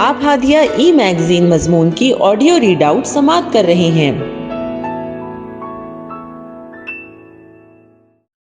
آپ Hadiya e magazine मजमून की ऑडियो रीड आउट समाप्त कर रहे हैं।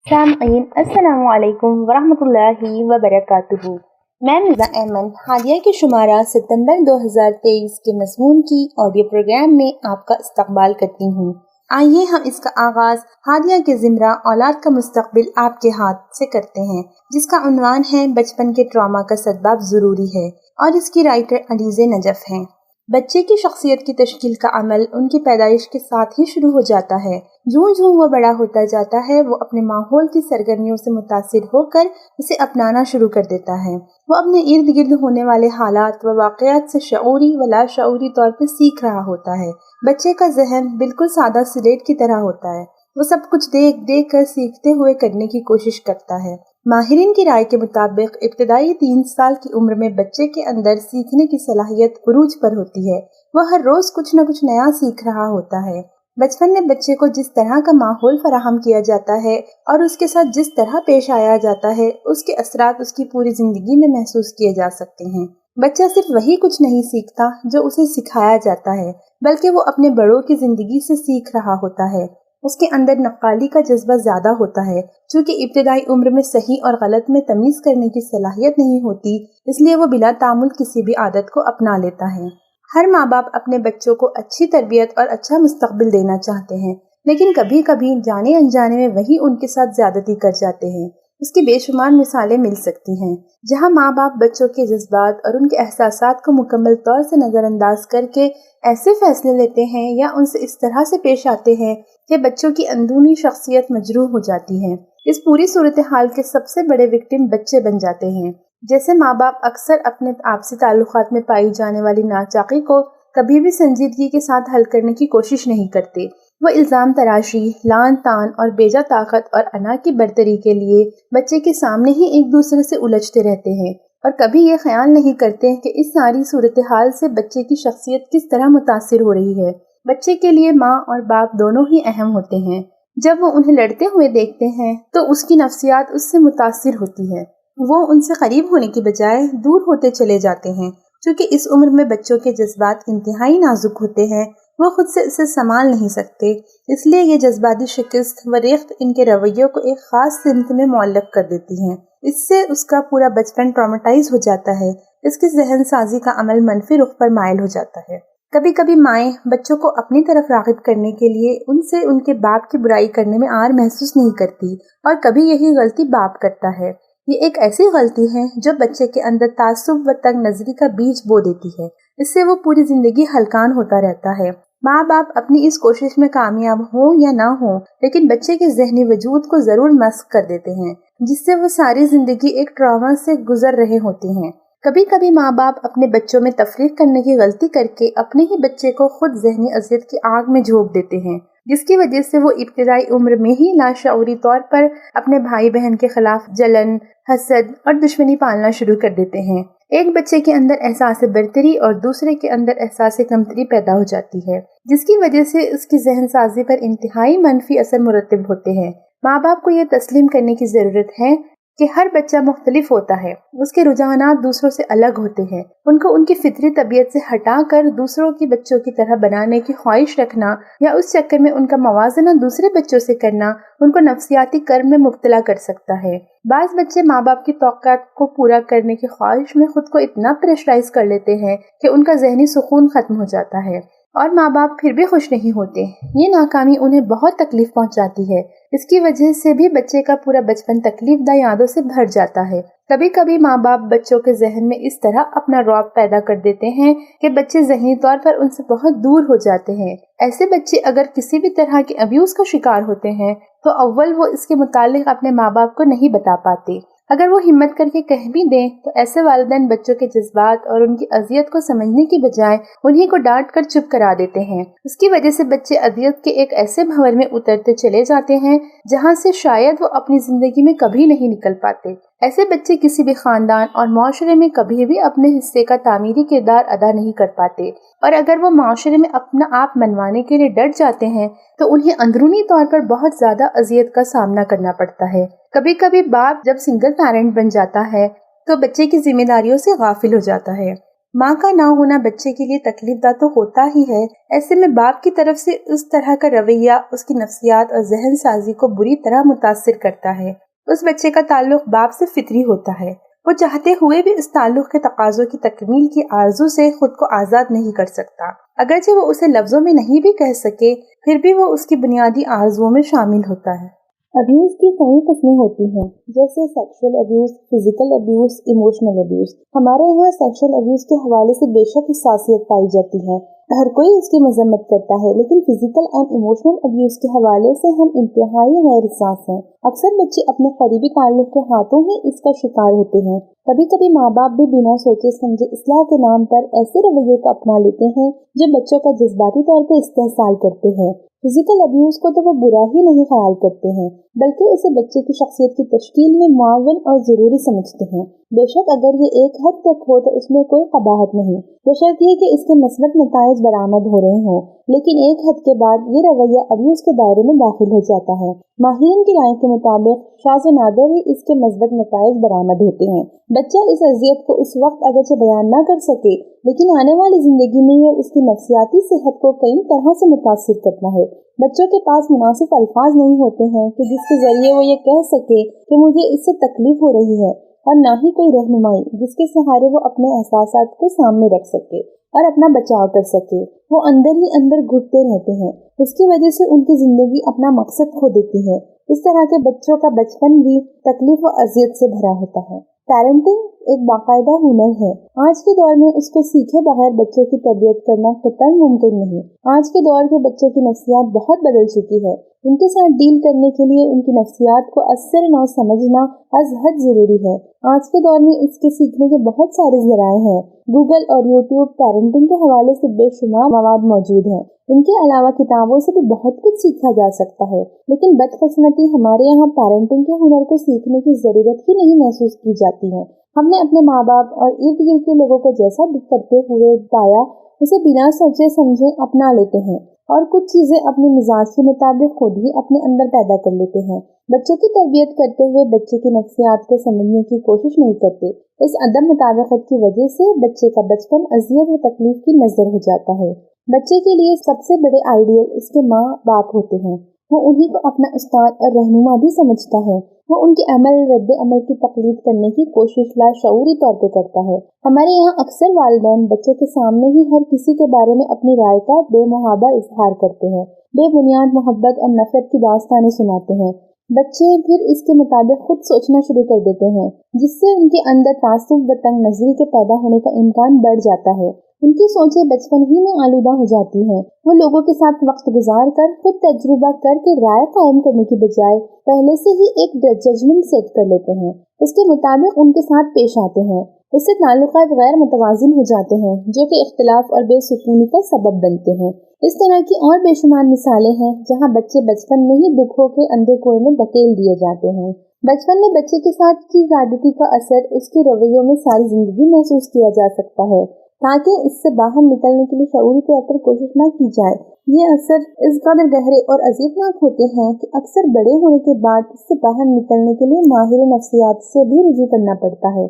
सामईन अस्सलाम वालेकुम वरहमतुल्लाहि वबरकातुहू। मैं मिर्ज़ा अहमद हादिया के शुमारा सितंबर 2023 के मजमून की ऑडियो प्रोग्राम में आपका इस्तकबाल करती हूँ। आइए हम इसका आगाज हादिया के ज़िमरा औलाद का मुस्तकबिल आपके हाथ से करते हैं, जिसका उन्वान है बचपन के ट्रॉमा का सद्बाब ज़रूरी है, और इसकी राइटर अलीज़े नजफ़ हैं। बच्चे की शख्सियत की तश्कील का अमल उनकी पैदाइश के साथ ही शुरू हो जाता है। जूं जूं वो बड़ा होता जाता है, वो अपने माहौल की सरगर्मियों से मुतासिर होकर उसे अपनाना शुरू कर देता है। वो अपने इर्द गिर्द होने वाले हालात व वाक़यात से शऊरी व लाशऊरी तौर पर सीख रहा होता है। बच्चे का जहन बिल्कुल सादा स्लेट की तरह होता है। वो सब कुछ देख देख कर सीखते हुए करने की कोशिश करता है। माहिरीन की राय के मुताबिक इब्तिदाई 3 साल की उम्र में बच्चे के अंदर सीखने की सलाहियत उरूज पर होती है। वह हर रोज कुछ न कुछ नया सीख रहा होता है। बचपन में बच्चे को जिस तरह का माहौल फराहम किया जाता है और उसके साथ जिस तरह पेश आया जाता है, उसके असरात उसकी पूरी जिंदगी में महसूस किए जा सकते हैं। बच्चा सिर्फ वही कुछ नहीं सीखता जो उसे सिखाया जाता है, बल्कि वो अपने बड़ों की जिंदगी से सीख रहा होता है। उसके अंदर नक्काली का जज्बा ज्यादा होता है। चूँकि इब्तिदाई उम्र में सही और गलत में तमीज करने की सलाहियत नहीं होती, इसलिए वो बिला तामुल किसी भी आदत को अपना लेता है। हर माँ बाप अपने बच्चों को अच्छी तरबियत और अच्छा मुस्तकबिल देना चाहते हैं, लेकिन कभी कभी जाने अनजाने में वही उनके साथ ज्यादती कर जाते हैं। उसकी बेशुमार मिसालें मिल सकती हैं, जहाँ माँ बाप बच्चों के जज्बात और उनके एहसासात को मुकम्मल तौर से नज़रअंदाज करके ऐसे फैसले लेते हैं या उनसे इस तरह से पेश आते हैं कि बच्चों की अंदरूनी शख्सियत मजरूह हो जाती है। इस पूरी सूरत हाल के सबसे बड़े विक्टिम बच्चे बन जाते हैं। जैसे माँ बाप अक्सर अपने आपसी ताल्लुकात में पाई जाने वाली नाचाकी को कभी भी संजीदगी के साथ हल करने की कोशिश नहीं करते। वो इल्ज़ाम तराशी, लान तान और बेजा ताकत और अना की बरतरी के लिए बच्चे के सामने ही एक दूसरे से उलझते रहते हैं, और कभी ये ख्याल नहीं करते कि इस सारी सूरत हाल से बच्चे की शख्सियत किस तरह मुतासिर हो रही है। बच्चे के लिए माँ और बाप दोनों ही अहम होते हैं। जब वो उन्हें लड़ते हुए देखते हैं तो उसकी नफ्सियात उससे मुतासिर होती है। वो उनसे करीब होने की बजाय दूर होते चले जाते हैं। क्योंकि इस उम्र में बच्चों के जज्बात इंतहाई नाजुक होते हैं, वो खुद से इसे संभाल नहीं सकते, इसलिए ये जज्बाती शिकस्त व रेख्त इनके रवैयों को एक खास सिमत में मुअल्लक कर देती हैं। इससे उसका पूरा बचपन ट्रॉमेटाइज हो जाता है। इसकी जहन साजी का अमल मनफी रुख पर माइल हो जाता है। कभी कभी माएँ बच्चों को अपनी तरफ राग़िब करने के लिए उनसे उनके बाप की बुराई करने में आर महसूस नहीं करती, और कभी यही गलती बाप करता है। ये एक ऐसी गलती है जो बच्चे के अंदर तासुब व तंग नजरी का बीज बो देती है। इससे वो पूरी जिंदगी हलकान होता रहता है। माँ बाप अपनी इस कोशिश में कामयाब हो या ना हो, लेकिन बच्चे के ज़हनी वजूद को जरूर मस्क कर देते हैं, जिससे वो सारी जिंदगी एक ट्रॉमा से गुजर रहे होते हैं। कभी कभी माँ बाप अपने बच्चों में तफरीक करने की गलती करके अपने ही बच्चे को खुद ज़हनी अज़ियत की आग में झोंक देते हैं, जिसकी वजह से वो इब्तिदाई उम्र में ही लाशऊरी तौर पर अपने भाई बहन के खिलाफ जलन, हसद और दुश्मनी पालना शुरू कर देते हैं। एक बच्चे के अंदर एहसास बरतरी और दूसरे के अंदर एहसास कमतरी पैदा हो जाती है, जिसकी वजह से उसकी जहन साजी पर इंतहाई मनफी असर मुरतब होते हैं। माँ बाप को ये तस्लीम करने की जरूरत है कि हर बच्चा मुख्तलिफ होता है, उसके रुझानात दूसरों से अलग होते हैं। उनको उनकी फितरी तबीयत से हटाकर दूसरों की बच्चों की तरह बनाने की ख्वाहिश रखना या उस चक्कर में उनका मवाजना दूसरे बच्चों से करना उनको नफ्सियाती कर्म में मुब्तला कर सकता है। बाज़ बच्चे माँ बाप की तौक़ात को पूरा करने की ख्वाहिश में खुद को इतना प्रेशराइज कर लेते हैं कि उनका जहनी सुकून खत्म हो जाता है, और माँ बाप फिर भी खुश नहीं होते। ये नाकामी उन्हें बहुत तकलीफ पहुँचाती है। इसकी वजह से भी बच्चे का पूरा बचपन तकलीफदा यादों से भर जाता है। कभी कभी माँ बाप बच्चों के जहन में इस तरह अपना रौब पैदा कर देते हैं कि बच्चे ज़हनी तौर पर उनसे बहुत दूर हो जाते हैं। ऐसे बच्चे अगर किसी भी तरह के अब्यूज़ का शिकार होते हैं तो अव्वल वो इसके मुतालिक अपने माँ बाप को नहीं बता पाते। अगर वो हिम्मत करके कह भी दें तो ऐसे वालिदैन बच्चों के जज्बात और उनकी अजियत को समझने की बजाय उन्हीं को डांट कर चुप करा देते हैं। उसकी वजह से बच्चे अजियत के एक ऐसे भंवर में उतरते चले जाते हैं जहां से शायद वो अपनी जिंदगी में कभी नहीं निकल पाते। ऐसे बच्चे किसी भी खानदान और माशरे में कभी भी अपने हिस्से का तामीरी किरदार अदा नहीं कर पाते, और अगर वो माशरे में अपना आप मनवाने के लिए डट जाते हैं तो उन्हें अंदरूनी तौर पर बहुत ज्यादा अजियत का सामना करना पड़ता है। कभी कभी बाप जब सिंगल पेरेंट बन जाता है तो बच्चे की जिम्मेदारियों से गाफिल हो जाता है। माँ का ना होना बच्चे के लिए तकलीफ दा तो होता ही है, ऐसे में बाप की तरफ से उस तरह का रवैया उसकी नफ्सियात और जहन साजी को बुरी तरह मुतासिर करता है। उस बच्चे का ताल्लुक बाप से फितरी होता है। वो चाहते हुए भी इस ताल्लुक के तकाजों की तकमील की आरजू से खुद को आजाद नहीं कर सकता। अगरचे वो उसे लफ्जों में नहीं भी कह सके, फिर भी वो उसकी बुनियादी आरजुओं में शामिल होता है। अब्यूज की कई किस्में होती हैं, जैसे sexual abuse, physical abuse, emotional abuse. हमारे यहाँ सेक्सुअल अब्यूज के हवाले से बेशक हिसासियत पाई जाती है, हर कोई इसकी मजम्मत करता है, लेकिन फिजिकल एंड इमोशनल अब्यूज के हवाले से हम इंतहाई गैर हिसास हैं। अक्सर बच्चे अपने करीबी ताल्लुक के हाथों ही इसका शिकार होते हैं। कभी कभी माँ बाप भी बिना सोचे समझे इस्लाह के नाम पर ऐसे रवैयों को अपना लेते हैं जो बच्चों का जज्बाती तौर पर इस्तेहसाल करते हैं। फिजिकल अब्यूज को तो वो बुरा ही नहीं ख्याल करते हैं, बल्कि उसे बच्चे की शख्सियत की तश्कील में मुआवन और जरूरी समझते हैं। बेशक अगर ये एक हद तक हो तो इसमें कोई कबाहत नहीं, बशर्त ये कि इसके मस्बत नताइज बरामद हो रहे हों, लेकिन एक हद के बाद ये रवैया अब्यूज के दायरे में दाखिल हो जाता है। माहिरीन की राय के मुताबिक शाज़ व नादिर ही इसके मस्बत नताइज बरामद होते हैं। बच्चा इस अजियत को उस वक्त अगरचे बयान न कर सके, लेकिन आने वाली जिंदगी में ये उसकी नफ्सियाती सेहत को कई तरह से मुतासिर करता है। बच्चों के पास मुनासिब अल्फाज नहीं होते हैं कि जिसके जरिए वो ये कह सके कि मुझे इससे तकलीफ हो रही है, और ना ही कोई रहनुमाई जिसके सहारे वो अपने एहसासात को सामने रख सके और अपना बचाव कर सके। वो अंदर ही अंदर घुटते रहते हैं, उसकी वजह से उनकी जिंदगी अपना मकसद खो देती है। इस तरह के बच्चों का बचपन भी तकलीफ व अजियत से भरा होता है। पेरेंटिंग एक बाकायदा हुनर है। आज के दौर में उसको सीखे बगैर बच्चों की तरबियत करना कतई मुमकिन नहीं। आज के दौर के बच्चों की नफ्सियात बहुत बदल चुकी है। उनके साथ डील करने के लिए उनकी नफ्सियात को असर न समझना अज हद जरूरी है। आज के दौर में इसके सीखने के बहुत सारे ज़राए हैं। गूगल और यूट्यूब पेरेंटिंग के हवाले से बेशुमार मवाद मौजूद है। इनके अलावा किताबों से भी बहुत कुछ सीखा जा सकता है, लेकिन बदकिस्मती हमारे यहाँ पेरेंटिंग के हुनर को सीखने की जरूरत ही नहीं महसूस की जाती है। हमने अपने माँ बाप और इर्द गिर्द के लोगों को जैसा करते हुए पाया, उसे बिना सोचे समझे अपना लेते हैं और कुछ चीजें अपने मिजाज के मुताबिक खुद ही अपने अंदर पैदा कर लेते हैं। बच्चों की तरबियत करते हुए बच्चे की नफ्सियात को समझने की कोशिश नहीं करते। इस अदम मुताबिकत की वजह से बच्चे का बचपन अजियत व तकलीफ की नजर हो जाता है। बच्चे के लिए सबसे बड़े आइडियल उसके माँ बाप होते हैं। वो उन्हीं को अपना उस्ताद और रहनुमा भी समझता है। वो उनके अमल रद्द अमल की तकलीद करने की कोशिश लाशऊरी तौर पे करता है। हमारे यहाँ अक्सर वालिदैन बच्चों के सामने ही हर किसी के बारे में अपनी राय का बेमुहाबा इजहार करते हैं, बेबुनियाद मोहब्बत और नफरत की दास्तानें सुनाते हैं। बच्चे फिर इसके मुताबिक खुद सोचना शुरू कर देते हैं, जिससे उनके अंदर तासुब व तंग नजरी के पैदा होने का इम्कान बढ़ जाता है। उनकी सोचें बचपन ही में आलूदा हो जाती हैं। वो लोगों के साथ वक्त गुजार कर खुद तजुर्बा करके राय कायम करने की बजाय पहले से ही एक जजमेंट सेट कर लेते हैं, उसके मुताबिक उनके साथ पेश आते हैं। उससे ताल्लुकात गैर मुतवाजिन हो जाते हैं, जो कि इख्तिलाफ और बेसुकूनी का सबब बनते हैं। इस तरह की और बेशुमार मिसालें हैं जहाँ बच्चे बचपन में ही दुखों के अंधे कुएं में धकेल दिए जाते हैं। बचपन में बच्चे के साथ की ज़्यादती का असर उसके रवैयों में सारी जिंदगी महसूस किया जा सकता है। ताकि इससे बाहर निकलने के लिए शऊरी तौर पर कोशिश न की जाए, ये असर इस कदर गहरे और अजीबनाक होते हैं कि अक्सर बड़े होने के बाद इससे बाहर निकलने के लिए माहिर नफ्सियात से भी रुजू करना पड़ता है,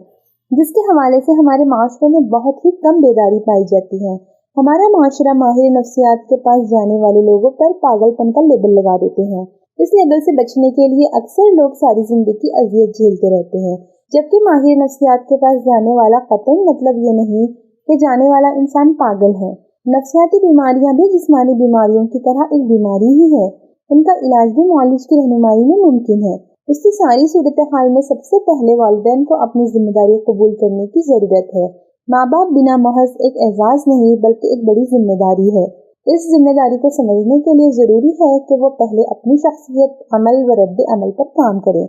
जिसके हवाले से हमारे माशरे में बहुत ही कम बेदारी पाई जाती है। हमारा माशरा माहिर नफ्सियात के पास जाने वाले लोगों पर पागलपन का लेबल लगा देते हैं। इस लेबल से बचने के लिए अक्सर लोग सारी जिंदगी अजियत झेलते रहते हैं, जबकि माहिर नफ्सियात के पास जाने वाला कतई मतलब ये नहीं कि जाने वाला इंसान पागल है। नफ्सियाती बीमारियां भी जिस्मानी बीमारियों की तरह एक बीमारी ही है। उनका इलाज भी मौलिज की रहनुमाई में मुमकिन है। इसकी सारी सूरत हाल में सबसे पहले वालिदैन को अपनी जिम्मेदारी कबूल करने की जरूरत है। माँ बाप बिना महज एक एजाज नहीं बल्कि एक बड़ी जिम्मेदारी है। इस जिम्मेदारी को समझने के लिए जरूरी है कि वो पहले अपनी शख्सियत, अमल व रद्द अमल पर काम करें।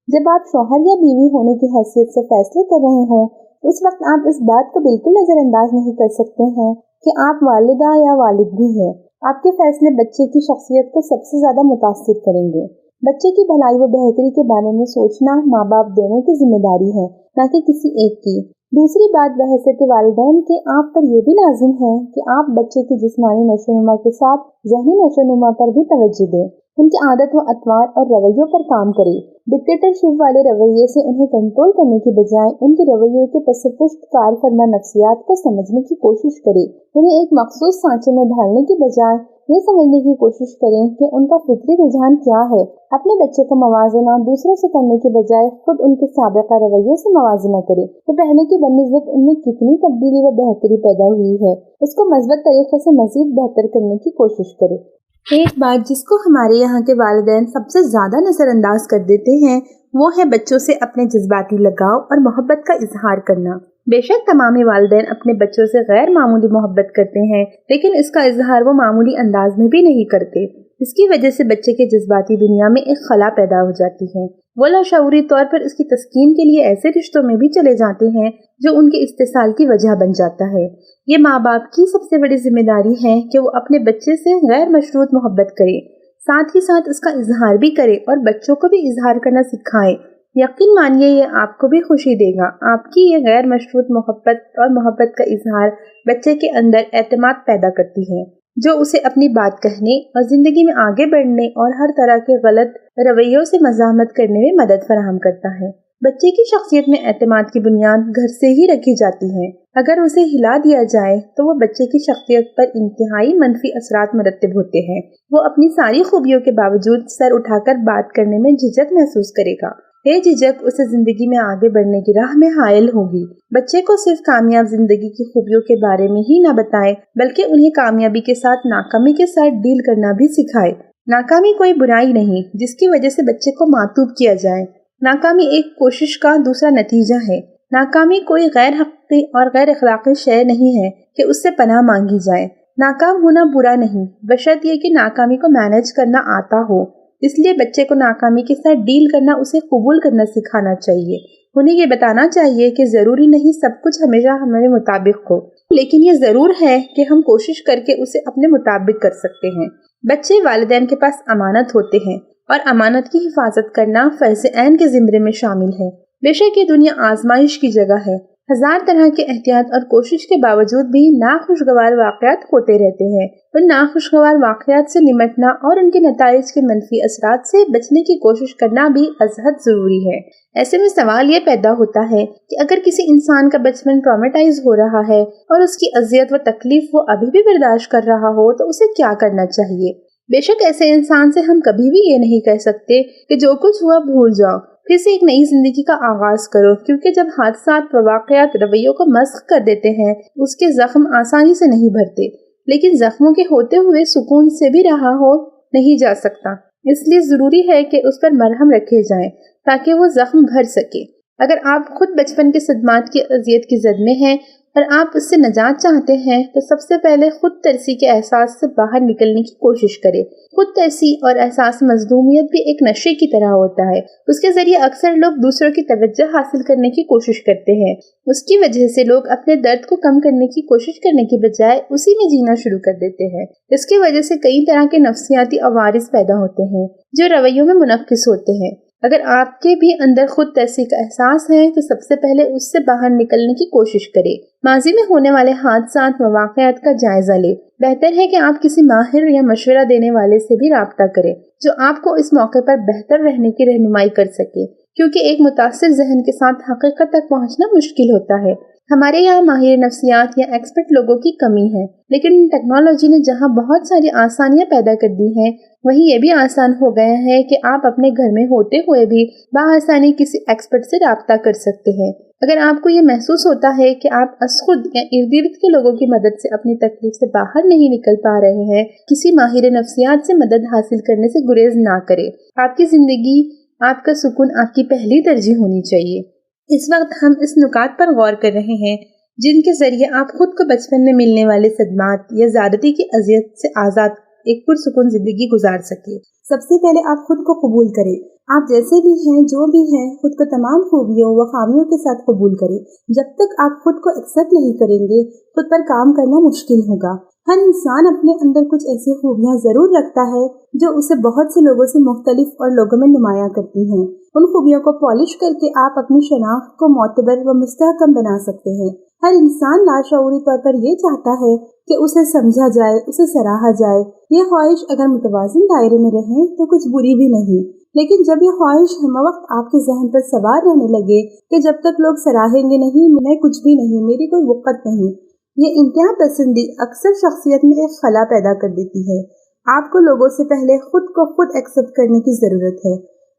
जब आप शौहर या बीवी होने की हैसियत से फैसले कर रहे हों, उस वक्त आप इस बात को बिल्कुल नजरअंदाज नहीं कर सकते हैं कि आप वालिदा या वालिद भी हैं। आपके फैसले बच्चे की शख्सियत को सबसे ज्यादा मुतासिर करेंगे। बच्चे की भलाई व बेहतरी के बारे में सोचना माँ बाप दोनों की जिम्मेदारी है, न कि किसी एक की। दूसरी बात बहैसियत वालिदैन के आप पर यह भी लाजिम है कि आप बच्चे की जिस्मानी नशोनुमा के साथ ज़हनी नशोनुमा पर भी तवज्जो दें। उनकी आदत व अतवार और रवैयों पर काम करे। डिक्टेटरशिप वाले रवैये से उन्हें कंट्रोल करने की बजाय उनके रवैयों के पसपुष्ट कार फरमा नफ्सियात को समझने की कोशिश करे। उन्हें एक मखसूस सांचे में ढालने की बजाय ये समझने की कोशिश करें कि उनका फितरी रुझान क्या है। अपने बच्चे का मवाजना दूसरों से करने के बजाय खुद उनके साबिका रवैयों से मवाजना करे तो पहले की बनिस्बत उनमें कितनी तब्दीली व बेहतरी पैदा हुई है, इसको मज़बूत तरीके से मजीद बेहतर करने की कोशिश करे। एक बात जिसको हमारे यहाँ के वालिदैन सबसे ज्यादा नजरअंदाज कर देते हैं वो है बच्चों से अपने जज्बाती लगाव और मोहब्बत का इजहार करना। बेशक तमाम वालिदैन अपने बच्चों से गैर मामूली मोहब्बत करते हैं, लेकिन इसका इजहार वो मामूली अंदाज में भी नहीं करते। इसकी वजह से बच्चे के जज्बाती दुनिया में एक खला पैदा हो जाती है। वो लाशऊरी तौर पर इसकी तस्कीन के लिए ऐसे रिश्तों में भी चले जाते हैं जो उनके इस्तेसाल की वजह बन जाता है। ये माँ बाप की सबसे बड़ी जिम्मेदारी है कि वो अपने बच्चे से गैर मशरूत मोहब्बत करे, साथ ही साथ इसका इजहार भी करे और बच्चों को भी इजहार करना सिखाए। यकीन मानिए ये आपको भी खुशी देगा। आपकी ये गैर मशरूत मोहब्बत और मोहब्बत का इजहार बच्चे के अंदर एतमाद पैदा करती है, जो उसे अपनी बात कहने और जिंदगी में आगे बढ़ने और हर तरह के गलत रवैयों से मज़ाहमत करने में मदद फराहम करता है। बच्चे की शख्सियत में एतमाद की बुनियाद घर से ही रखी जाती है। अगर उसे हिला दिया जाए तो वो बच्चे की शख्सियत पर इंतहाई मनफी असरात मुरतब होते हैं। वो अपनी सारी खूबियों के बावजूद सर उठाकर बात करने में झिझक महसूस करेगा। ये झिझक उसे जिंदगी में आगे बढ़ने की राह में हायल होगी। बच्चे को सिर्फ कामयाब जिंदगी की खूबियों के बारे में ही न बताएं, बल्कि उन्हें कामयाबी के साथ नाकामी के साथ डील करना भी सिखाए। नाकामी कोई बुराई नहीं जिसकी वजह से बच्चे को मातूब किया जाए। नाकामी एक कोशिश का दूसरा नतीजा है। नाकामी कोई गैर हक़ी और गैर अखलाक़ी शय नहीं है कि उससे पनाह मांगी जाए। नाकाम होना बुरा नहीं, बशर्त ये कि नाकामी को मैनेज करना आता हो। इसलिए बच्चे को नाकामी के साथ डील करना, उसे कबूल करना सिखाना चाहिए। उन्हें ये बताना चाहिए कि ज़रूरी नहीं सब कुछ हमेशा हमारे मुताबिक हो, लेकिन ये ज़रूर है कि हम कोशिश करके उसे अपने मुताबिक कर सकते हैं। बच्चे वालिदैन के पास अमानत होते हैं और अमानत की हिफाजत करना फर्ज़ ऐन के ज़िम्मे में शामिल है। बेशक ये दुनिया आजमाइश की जगह है। हजार तरह के एहतियात और कोशिश के बावजूद भी नाखुशगवार वाक़यात होते रहते हैं। उन नाखुशगवार वाक़यात से निमटना और उनके नताइज के मनफी असरात से बचने की कोशिश करना भी अज़हद ज़रूरी है। ऐसे में सवाल ये पैदा होता है कि अगर किसी इंसान का बचपन ट्रॉमेटाइज हो रहा है और उसकी अजियत व तकलीफ वो अभी भी बर्दाश्त कर रहा हो तो उसे क्या करना चाहिए। बेशक ऐसे इंसान से हम कभी भी ये नहीं कह सकते कि जो कुछ हुआ भूल जाओ, फिर से एक नई जिंदगी का आगाज करो, क्योंकि जब हादसात व वाक़यात रवैयों को मस्ख कर देते हैं उसके जख्म आसानी से नहीं भरते, लेकिन जख्मों के होते हुए सुकून से भी रहा हो नहीं जा सकता। इसलिए जरूरी है कि उस पर मरहम रखे जाएं ताकि वो जख्म भर सके। अगर आप खुद बचपन के सदमात की अजियत की जद में हैं और आप उससे नजात चाहते हैं तो सबसे पहले खुद तरसी के एहसास से बाहर निकलने की कोशिश करें। खुद तरसी और एहसास मजलूमियत भी एक नशे की तरह होता है। उसके जरिए अक्सर लोग दूसरों की तवज्जो हासिल करने की कोशिश करते हैं। उसकी वजह से लोग अपने दर्द को कम करने की कोशिश करने के बजाय उसी में जीना शुरू कर देते हैं। इसकी वजह से कई तरह के नफ्सियाती अवारिस पैदा होते हैं जो रवैयों में मुनक्किस होते हैं। अगर आपके भी अंदर खुद तरसी का एहसास है तो सबसे पहले उससे बाहर निकलने की कोशिश करें। माजी में होने वाले हादसात व वाक़यात का जायजा ले। बेहतर है कि आप किसी माहिर या मशवरा देने वाले से भी राब्ता करें जो आपको इस मौके पर बेहतर रहने की रहनुमाई कर सके, क्योंकि एक मुतासिर जहन के साथ हकीकत तक पहुंचना मुश्किल होता है। हमारे यहाँ माहिर नफ्सियात या एक्सपर्ट लोगों की कमी है, लेकिन टेक्नोलॉजी ने जहाँ बहुत सारी आसानियाँ पैदा कर दी हैं, वहीं ये भी आसान हो गया है कि आप अपने घर में होते हुए भी बाआसानी किसी एक्सपर्ट से राब्ता कर सकते हैं। अगर आपको ये महसूस होता है कि आप खुद या इर्द गिर्द के लोगों की मदद से अपनी तकलीफ से बाहर नहीं निकल पा रहे हैं, किसी माहिर नफ्सियात से मदद हासिल करने से गुरेज ना करें। आपकी जिंदगी, आपका सुकून आपकी पहली तरजीह होनी चाहिए। इस वक्त हम इस नुकात पर गौर कर रहे हैं जिनके जरिए आप खुद को बचपन में मिलने वाले सदमात या ज़्यादती की अजियत से आज़ाद एक पुरसुकून जिंदगी गुजार सके। सबसे पहले आप खुद को कबूल करें। आप जैसे भी हैं, जो भी हैं, खुद को तमाम खूबियों व खामियों के साथ कबूल करें। जब तक आप खुद को एक्सेप्ट नहीं करेंगे, खुद पर काम करना मुश्किल होगा। हर इंसान अपने अंदर कुछ ऐसी खूबियां जरूर रखता है जो उसे बहुत से लोगों से मुख्तलिफ और लोगों में नुमाया करती हैं। उन खूबियों को पॉलिश करके आप अपनी शनाख्त को मोतबर व मुस्तहकम बना सकते हैं। हर इंसान लाशऊरी तौर पर ये चाहता है कि उसे समझा जाए, उसे सराहा जाए। ये ख्वाहिश अगर मुतवाज़िन दायरे में रहे तो कुछ बुरी भी नहीं, लेकिन जब ये ख्वाहिश हम वक्त आपके जहन पर सवार रहने लगे कि जब तक लोग सराहेंगे नहीं मैं कुछ भी नहीं, मेरी कोई वक़्त नहीं, ये इंतहा पसंदी अक्सर शख्सियत में एक खला पैदा कर देती है। आपको लोगों से पहले खुद को खुद एक्सेप्ट करने की ज़रूरत है।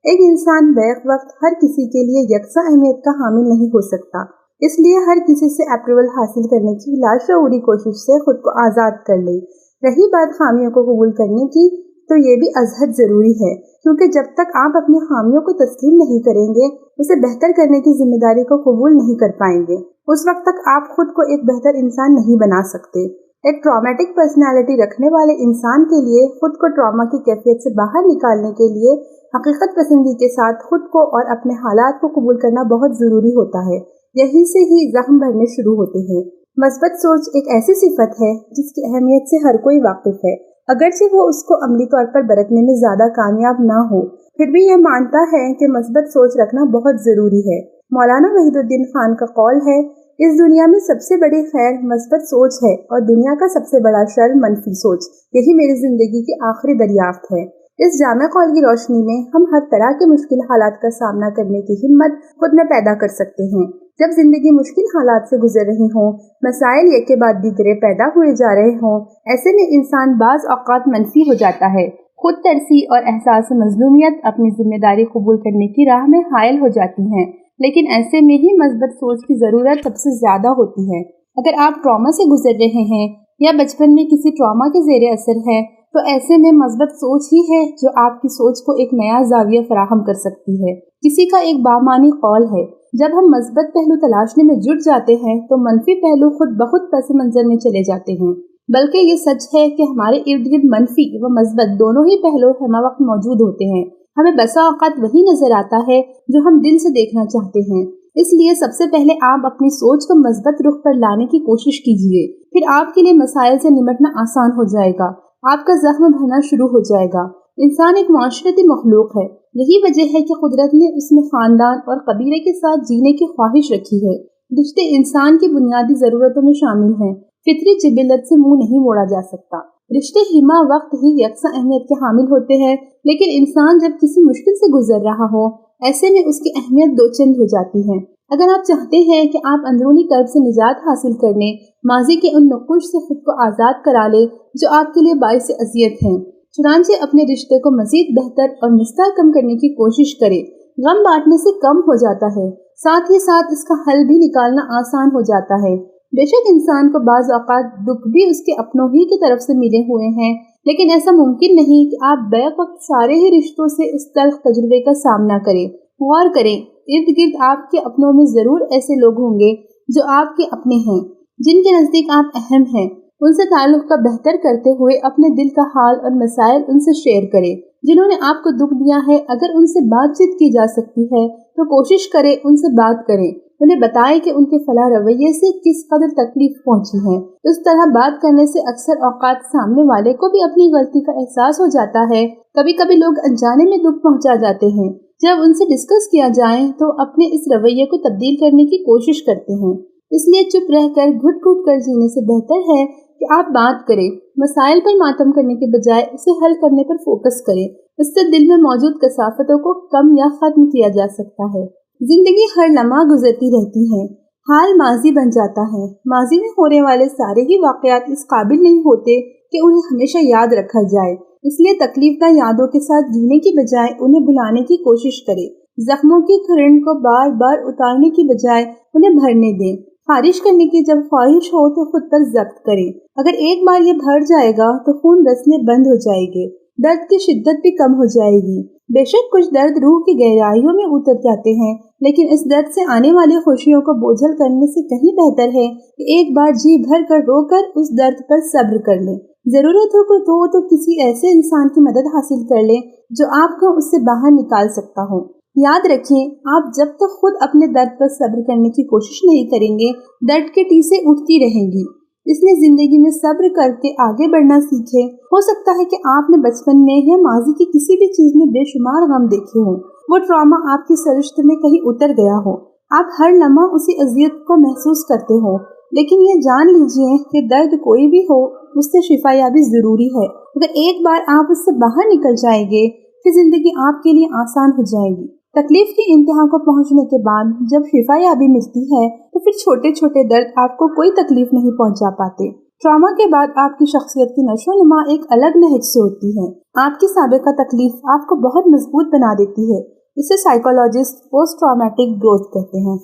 एक इंसान बैक वक्त हर किसी के लिए यकसा अहमियत का हामिल नहीं हो सकता, इसलिए हर किसी से अप्रूवल हासिल करने की लाशऊरी कोशिश से खुद को आज़ाद कर ले। रही बात खामियों को कबूल करने की, तो ये भी अजहद ज़रूरी है, क्योंकि जब तक आप अपनी खामियों को तस्लीम नहीं करेंगे, उसे बेहतर करने की जिम्मेदारी को कबूल नहीं कर पाएंगे, उस वक्त तक आप खुद को एक बेहतर इंसान नहीं बना सकते। एक ट्रॉमेटिक पर्सनैलिटी रखने वाले इंसान के लिए खुद को ट्रॉमा की कैफियत से बाहर निकालने के लिए हकीकत पसंदी के साथ खुद को और अपने हालात को कबूल करना बहुत ज़रूरी होता है। यहीं से ही जख्म भरने शुरू होते हैं। मस्बत सोच एक ऐसी सिफत है जिसकी अहमियत से हर कोई वाकिफ है, अगरचे वो उसको अमली तौर पर बरतने में ज़्यादा कामयाब ना हो, फिर भी ये मानता है कि मस्बत सोच रखना बहुत ज़रूरी है। मौलाना वहीदुद्दीन खान का कौल है, इस दुनिया में सबसे बड़ी खैर मस्बत सोच है और दुनिया का सबसे बड़ा शर मनफी सोच। यही मेरी जिंदगी की आखिरी दरियाफ्त है। इस जामे कौल की रोशनी में हम हर तरह के मुश्किल हालात का सामना करने की हिम्मत खुद में पैदा कर सकते हैं। जब जिंदगी मुश्किल हालात से गुजर रही हो, मसाइल एक के बाद दीगरे पैदा हुए जा रहे हों, ऐसे में इंसान बाज औकात मनफी हो जाता है। खुद तरसी और एहसास मजलूमियत अपनी जिम्मेदारी कबूल करने की राह में हायल हो जाती हैं, लेकिन ऐसे में ही मस्बत सोच की ज़रूरत सबसे ज़्यादा होती है। अगर आप ट्रॉमा से गुजर रहे हैं या बचपन में किसी ट्रॉमा के ज़ेरे असर है, तो ऐसे में मस्बत सोच ही है जो आपकी सोच को एक नया जाविया फराहम कर सकती है। किसी का एक बामानी कौल है, जब हम मस्बत पहलू तलाशने में जुट जाते हैं तो मनफी पहलू खुद बहुत पस मंजर में चले जाते हैं। बल्कि ये सच है कि हमारे इर्द गिर्द मनफी व मस्बत दोनों ही पहलू हमा वक्त मौजूद होते हैं। हमें बसा औकात वही नजर आता है जो हम दिल से देखना चाहते हैं। इसलिए सबसे पहले आप अपनी सोच को मस्बत रुख पर लाने की कोशिश कीजिए, फिर आपके लिए मसाइल से निपटना आसान हो जाएगा, आपका जख्म भरना शुरू हो जाएगा। इंसान एक माशरती मखलूक है, यही वजह है कि कुदरत ने उसमें खानदान और कबीले के साथ जीने की ख्वाहिश रखी है। रिश्ते इंसान की बुनियादी जरूरतों में शामिल हैं, फितरी जिबिलत से मुंह नहीं मोड़ा जा सकता। रिश्ते हिमा वक्त ही यकसा अहमियत के हामिल होते हैं, लेकिन इंसान जब किसी मुश्किल से गुजर रहा हो, ऐसे में उसकी अहमियत दो चंद हो जाती है। अगर आप चाहते हैं कि आप अंदरूनी कर्ब से निजात हासिल करने, माजी के उन नुक़ुश से खुद को आज़ाद करा ले जो आपके लिए बाइस अज़ियत हैं, चुनांचे अपने रिश्ते को मज़ीद बेहतर और मुस्तहकम करने की कोशिश करे। गम बांटने से कम हो जाता है, साथ ही साथ इसका हल भी निकालना आसान हो जाता है। बेशक इंसान को बाज़ औक़ात दुख भी उसके अपनों ही की तरफ से मिले हुए हैं, लेकिन ऐसा मुमकिन नहीं कि आप बैक वक्त सारे ही रिश्तों से इस तल्ख तजुर्बे का सामना करें। गौर करें, इर्द गिर्द आपके अपनों में ज़रूर ऐसे लोग होंगे जो आपके अपने हैं, जिनके नज़दीक आप अहम हैं। उनसे ताल्लुक़ का बेहतर करते हुए अपने दिल का हाल और मसाइल उनसे शेयर करें। जिन्होंने आपको दुख दिया है, अगर उनसे बातचीत की जा सकती है तो कोशिश करें उनसे बात करें। उन्हें बताएं कि उनके फला रवैये से किस कदर तकलीफ पहुंची है। इस तरह बात करने से अक्सर औकात सामने वाले को भी अपनी गलती का एहसास हो जाता है। कभी कभी लोग अनजाने में दुख पहुंचा जाते हैं। जब उनसे डिस्कस किया जाए तो अपने इस रवैये को तब्दील करने की कोशिश करते हैं। इसलिए चुप रहकर घुट घुट कर जीने से बेहतर है कि आप बात करें। मसाइल पर मातम करने के बजाय उसे हल करने पर फोकस करें। इससे दिल में मौजूद कसाफतों को कम या खत्म किया जा सकता है। जिंदगी हर लम्हा गुजरती रहती है, हाल माजी बन जाता है। माजी में होने वाले सारे ही वाकयात इस काबिल नहीं होते कि उन्हें हमेशा याद रखा जाए। इसलिए तकलीफ यादों के साथ जीने की बजाय उन्हें भुलाने की कोशिश करें। जख्मों की खरंड को बार बार उतारने की बजाय उन्हें भरने दें। खारिश करने की जब ख्वाहिश हो तो खुद पर जब्त करें। अगर एक बार ये भर जाएगा तो खून रसने बंद हो जाएंगे, दर्द की शिद्दत भी कम हो जाएगी। बेशक कुछ दर्द रूह की गहराइयों में उतर जाते हैं, लेकिन इस दर्द से आने वाली खुशियों को बोझल करने से कहीं बेहतर है कि एक बार जी भर कर रोकर उस दर्द पर सब्र कर लें। जरूरत हो तो किसी ऐसे इंसान की मदद हासिल कर लें जो आपको उससे बाहर निकाल सकता हो। याद रखें, आप जब तक खुद अपने दर्द पर सब्र करने की कोशिश नहीं करेंगे, दर्द के टीसे उठती रहेंगी। इसलिए जिंदगी में सब्र करके आगे बढ़ना सीखें। हो सकता है कि आपने बचपन में या माजी की किसी भी चीज में बेशुमार गम देखे हों। वो ट्रॉमा आपकी सरश्त में कहीं उतर गया हो। आप हर लम्हा उसी अजियत को महसूस करते हो। لیکن یہ جان لیجئے کہ درد کوئی بھی ہو اس سے شفا یابی ضروری ہے۔ اگر ایک بار آپ اس سے باہر نکل جائیں گے پھر زندگی آپ کے لیے آسان ہو جائے گی۔ تکلیف کی انتہا کو پہنچنے کے بعد جب شفا یابی ملتی ہے تو پھر چھوٹے چھوٹے درد آپ کو کوئی تکلیف نہیں پہنچا پاتے۔ ٹراما کے بعد آپ کی شخصیت کی نشو و نما ایک الگ نہج سے ہوتی ہے۔ آپ کی سابقہ تکلیف آپ کو بہت مضبوط بنا دیتی ہے۔ اسے سائیکولوجسٹ پوسٹ ٹرامیٹک گروتھ کہتے ہیں۔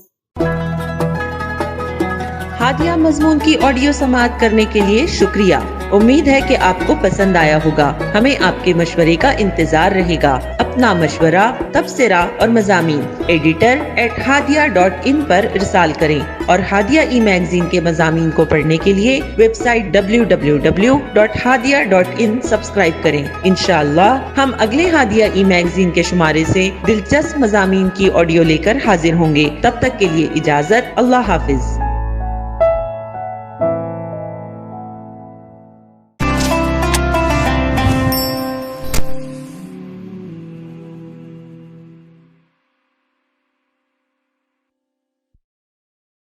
ہادیہ مضمون کی آڈیو سماعت کرنے کے لیے شکریہ۔ امید ہے کہ آپ کو پسند آیا ہوگا۔ ہمیں آپ کے مشورے کا انتظار رہے گا۔ اپنا مشورہ، تبصرہ اور مضامین editor@hadia.in پر ارسال کریں اور ہادیہ ای میگزین کے مضامین کو پڑھنے کے لیے ویب سائٹ www.hadia.in سبسکرائب کریں۔ انشاءاللہ ہم اگلے ہادیہ ای میگزین کے شمارے سے دلچسپ مضامین کی آڈیو لے کر حاضر ہوں گے۔ تب تک کے لیے اجازت۔ اللہ حافظ۔